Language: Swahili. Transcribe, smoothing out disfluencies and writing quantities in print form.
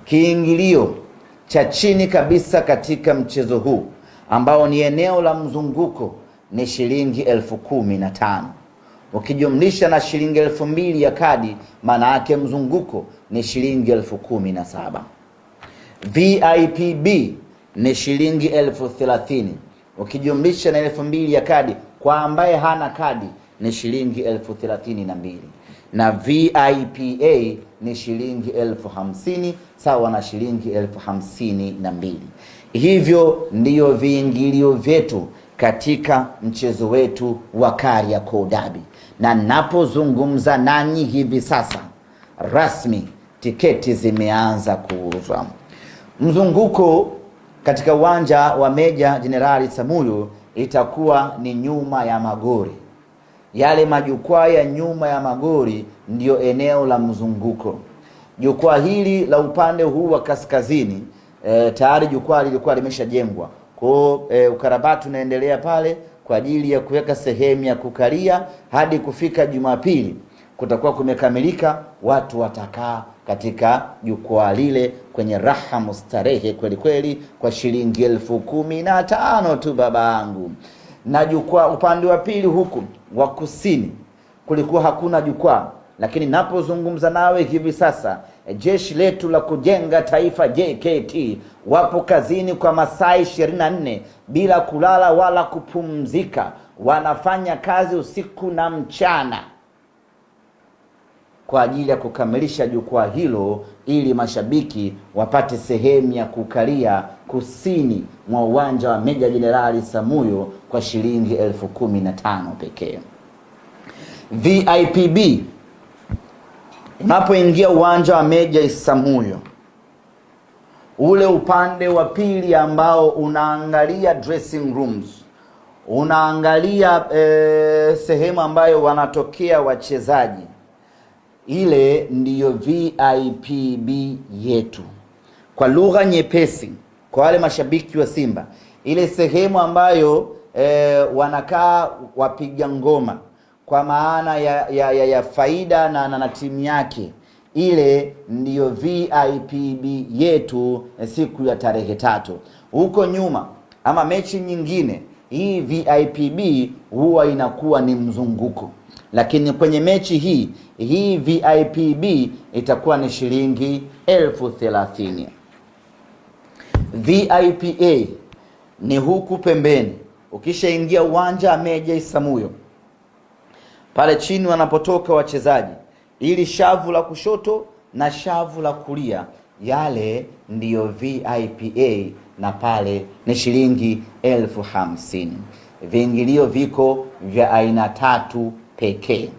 Kiingilio cha chini kabisa katika mchezo huu ambao ni eneo la mzunguko ni shilingi 10,015. Ukijumlisha na shilingi 2,000 ya kadi, maana yake mzunguko ni shilingi 17,000. VIP ni shilingi 30,030. Ukijumlisha na 2,000 ya kadi, kwa ambaye hana kadi ni shilingi 32,000, na VIPA ni shilingi 50,000 sawa na shilingi 52,000. Hivyo ndiyo viingilio vyetu katika mchezo wetu wa Kariakoo Derby, na napozungumza nanyi hivi sasa rasmi tiketi zimeanza kuuzwa. Mzunguko katika uwanja wa Meja Jenerali Isamuhyo itakuwa ni nyuma ya magori. Yale majukwaa ya nyuma ya magori ndiyo eneo la mzunguko. Jukwaa hili la upande huu wa kaskazini tayari jukwaa lilikuwa limeshajengwa. Kwa ukarabati unaendelea pale kwa ajili ya kuweka sehemu ya kukalia. Hadi kufika Jumapili kutakuwa kumekamilika, watu watakaa katika jukwaa lile kwenye raha mustarehe kweli kweli kwa shilingi 15,000 tu babangu. Na jukwaa upande wa pili huku wa kusini kulikuwa hakuna jukwaa, lakini napozungumza nawe hivi sasa jeshi letu la kujenga taifa JKT wapo kazini kwa masaa 24 bila kulala wala kupumzika. Wanafanya kazi usiku na mchana kwa ajili ya kukamilisha jukwaa hilo ili mashabiki wapate sehemu ya kukalia kusini mwa uwanja wa Meja Jenerali Isamuhyo kwa shilingi 10,015 pekee. VIPB, unapoingia uwanja wa Meja Isamuhyo, ule upande wa pili ambao unaangalia dressing rooms, unaangalia sehemu ambayo wanatokea wachezaji, ile ndiyo VIPB yetu. Kwa lugha nyepesi, kwa wale mashabiki wa Simba, ile sehemu ambayo wanakaa wapiga ngoma kwa maana ya Faida na timu yake, ile ndiyo VIPB yetu siku ya tarehe 3. Huko nyuma ama mechi nyingine, hii VIPB huwa inakuwa ni mzunguko, lakini kwenye mechi hii VIPB itakuwa ni shilingi 30,000. VIPA ni huku pembeni. Ukishaingia uwanja wa Meja Isamuhyo, pale chini wanapotoka wachezaji, ili shavu la kushoto na shavu la kulia, yale ndiyo VIPA, na pale ni shilingi 50,000. Viingilio viko vya aina 3 pekee.